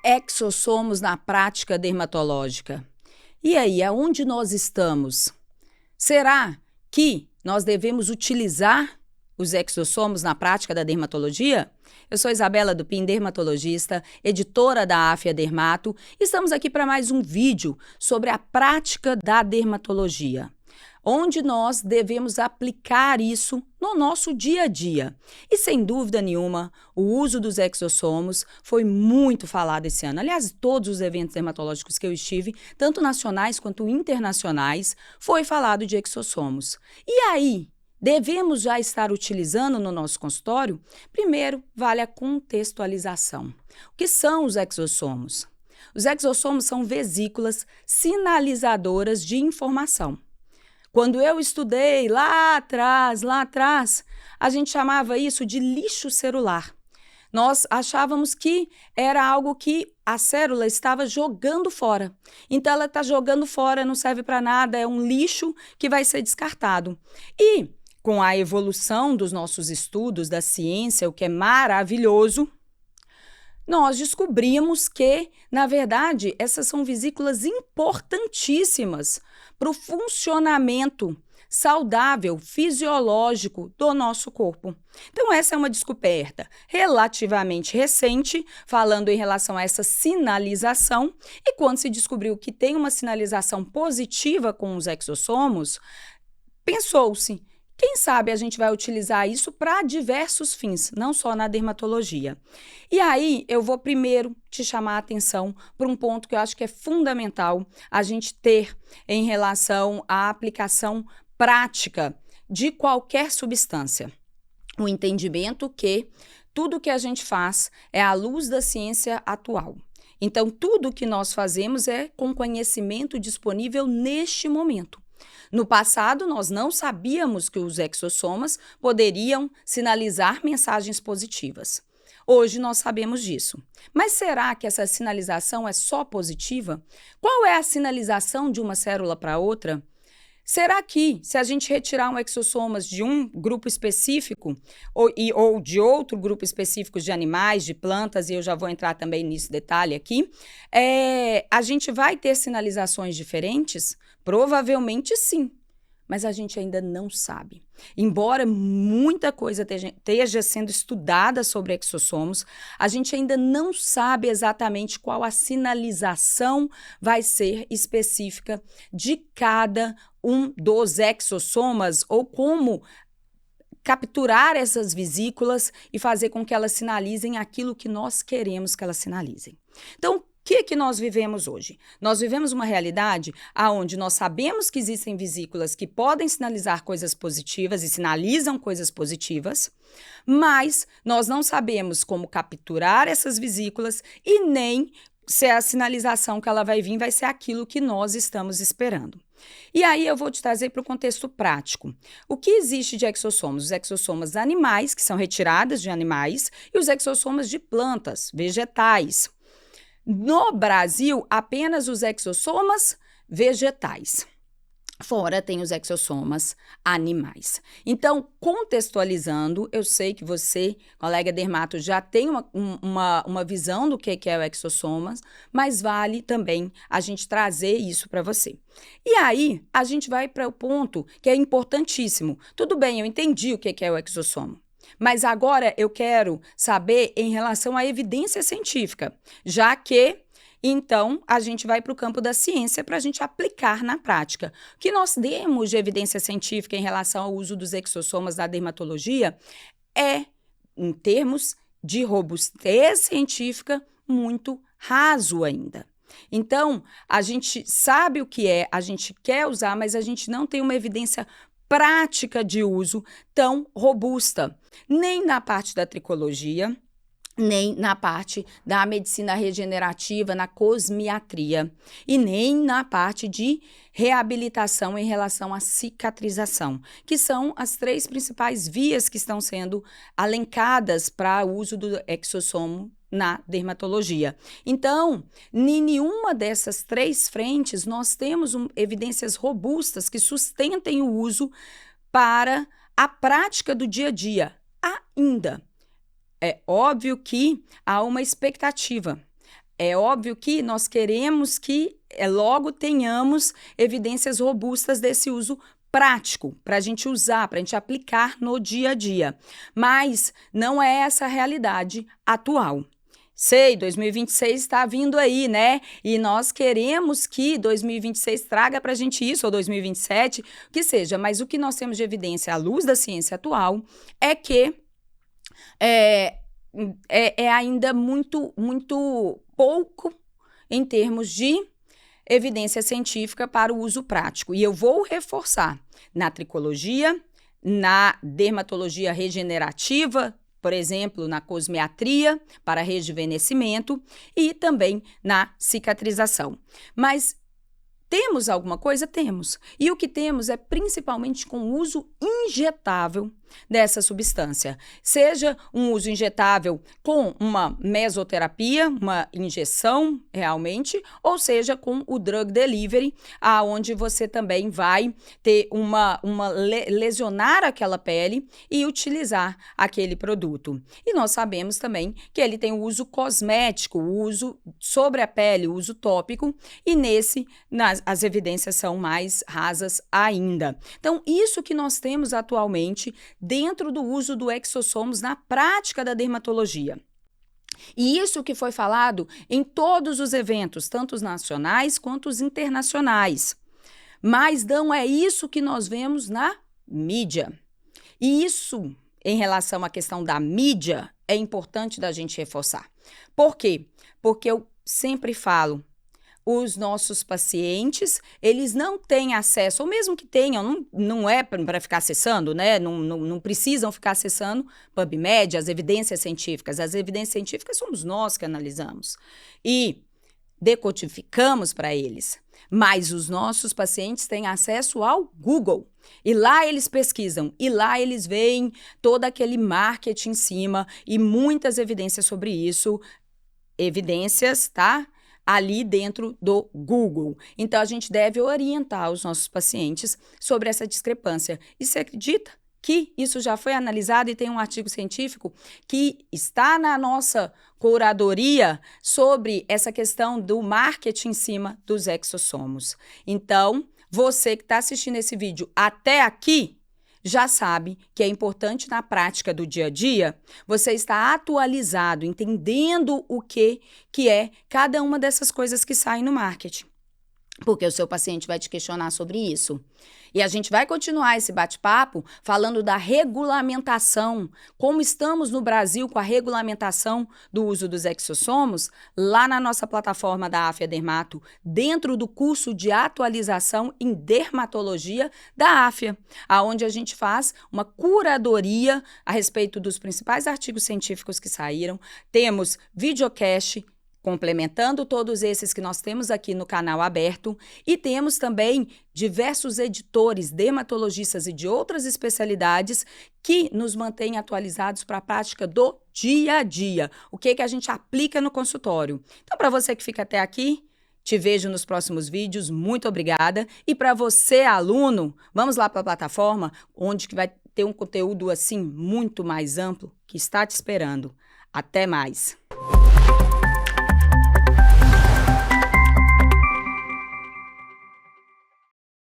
exossomos na prática dermatológica. E aí, aonde nós estamos? Será que nós devemos utilizar os exossomos na prática da dermatologia? Eu sou Isabela Dupin, dermatologista, editora da Afia Dermato, e estamos aqui para mais um vídeo sobre a prática da dermatologia, onde nós devemos aplicar isso no nosso dia a dia. E sem dúvida nenhuma, o uso dos exossomos foi muito falado esse ano. Aliás, todos os eventos dermatológicos que eu estive, tanto nacionais quanto internacionais, foi falado de exossomos. E aí, devemos já estar utilizando no nosso consultório? Primeiro, vale a contextualização. O que são os exossomos? Os exossomos são vesículas sinalizadoras de informação. Quando eu estudei lá atrás, a gente chamava isso de lixo celular. Nós achávamos que era algo que a célula estava jogando fora. Então, ela está jogando fora, não serve para nada, é um lixo que vai ser descartado. E com a evolução dos nossos estudos, da ciência, o que é maravilhoso, nós descobrimos que, na verdade, essas são vesículas importantíssimas para o funcionamento saudável, fisiológico do nosso corpo. Então, essa é uma descoberta relativamente recente, falando em relação a essa sinalização, e quando se descobriu que tem uma sinalização positiva com os exossomos, pensou-se, quem sabe a gente vai utilizar isso para diversos fins, não só na dermatologia. E aí, eu vou primeiro te chamar a atenção para um ponto que eu acho que é fundamental a gente ter em relação à aplicação prática de qualquer substância. O entendimento que tudo que a gente faz é à luz da ciência atual. Então, tudo que nós fazemos é com conhecimento disponível neste momento. No passado, nós não sabíamos que os exossomas poderiam sinalizar mensagens positivas. Hoje nós sabemos disso. Mas será que essa sinalização é só positiva? Qual é a sinalização de uma célula para outra? Será que, se a gente retirar um exossomas de um grupo específico ou de outro grupo específico de animais, de plantas, e eu já vou entrar também nesse detalhe aqui, a gente vai ter sinalizações diferentes? Provavelmente sim, mas a gente ainda não sabe. Embora muita coisa esteja sendo estudada sobre exossomos, a gente ainda não sabe exatamente qual a sinalização vai ser específica de cada um dos exossomas ou como capturar essas vesículas e fazer com que elas sinalizem aquilo que nós queremos que elas sinalizem. Então, o que nós vivemos hoje? Nós vivemos uma realidade onde nós sabemos que existem vesículas que podem sinalizar coisas positivas e sinalizam coisas positivas, mas nós não sabemos como capturar essas vesículas e nem se a sinalização que ela vai vir vai ser aquilo que nós estamos esperando. E aí eu vou te trazer para o contexto prático. O que existe de exossomos? Os exossomas animais, que são retiradas de animais, e os exossomas de plantas, vegetais. No Brasil, apenas os exossomas vegetais. Fora tem os exossomas animais. Então, contextualizando, eu sei que você, colega dermato, já tem uma visão do que é o exossomas, mas vale também a gente trazer isso para você. E aí, a gente vai para o ponto que é importantíssimo. Tudo bem, eu entendi o que é o exossomo. Mas agora eu quero saber em relação à evidência científica, já que, então, a gente vai para o campo da ciência para a gente aplicar na prática. O que nós temos de evidência científica em relação ao uso dos exossomas da dermatologia é, em termos de robustez científica, muito raso ainda. Então, a gente sabe o que é, a gente quer usar, mas a gente não tem uma evidência prática de uso tão robusta, nem na parte da tricologia, nem na parte da medicina regenerativa, na cosmiatria, e nem na parte de reabilitação em relação à cicatrização, que são as três principais vias que estão sendo alencadas para o uso do exossomo na dermatologia. Então, em nenhuma dessas três frentes, nós temos evidências robustas que sustentem o uso para a prática do dia a dia, ainda. É óbvio que há uma expectativa. É óbvio que nós queremos que logo tenhamos evidências robustas desse uso prático, para a gente usar, para a gente aplicar no dia a dia. Mas não é essa a realidade atual. Sei, 2026 está vindo aí, né? E nós queremos que 2026 traga para a gente isso, ou 2027, o que seja. Mas o que nós temos de evidência à luz da ciência atual é que é ainda muito pouco em termos de evidência científica para o uso prático. E eu vou reforçar na tricologia, na dermatologia regenerativa, por exemplo, na cosmetria para rejuvenescimento e também na cicatrização. Mas temos alguma coisa? Temos. E o que temos é principalmente com o uso injetável dessa substância. Seja um uso injetável com uma mesoterapia, uma injeção realmente, ou seja com o drug delivery, aonde você também vai ter lesionar aquela pele e utilizar aquele produto. E nós sabemos também que ele tem o uso cosmético, o uso sobre a pele, o uso tópico, e as evidências são mais rasas ainda. Então, isso que nós temos atualmente dentro do uso do exossomos na prática da dermatologia. E isso que foi falado em todos os eventos, tanto os nacionais quanto os internacionais. Mas não é isso que nós vemos na mídia. E isso, em relação à questão da mídia, é importante da gente reforçar. Por quê? Porque eu sempre falo, os nossos pacientes, eles não têm acesso, ou mesmo que tenham, não é para ficar acessando, né? Não precisam ficar acessando PubMed, as evidências científicas. As evidências científicas somos nós que analisamos e decodificamos para eles. Mas os nossos pacientes têm acesso ao Google. E lá eles pesquisam, e lá eles veem todo aquele marketing em cima e muitas evidências sobre isso. Evidências, tá? Ali dentro do Google. Então, a gente deve orientar os nossos pacientes sobre essa discrepância. E você acredita que isso já foi analisado e tem um artigo científico que está na nossa curadoria sobre essa questão do marketing em cima dos exossomos. Então, você que está assistindo esse vídeo até aqui, já sabe que é importante na prática do dia a dia você estar atualizado, entendendo o que é cada uma dessas coisas que saem no marketing. Porque o seu paciente vai te questionar sobre isso. E a gente vai continuar esse bate-papo falando da regulamentação, como estamos no Brasil com a regulamentação do uso dos exossomos, lá na nossa plataforma da Afia Dermato, dentro do curso de atualização em dermatologia da Afia, onde a gente faz uma curadoria a respeito dos principais artigos científicos que saíram. Temos videocast complementando todos esses que nós temos aqui no canal aberto, e temos também diversos editores, dermatologistas e de outras especialidades que nos mantêm atualizados para a prática do dia a dia, o que a gente aplica no consultório. Então, para você que fica até aqui, te vejo nos próximos vídeos, muito obrigada. E para você, aluno, vamos lá para a plataforma, onde que vai ter um conteúdo assim muito mais amplo que está te esperando. Até mais!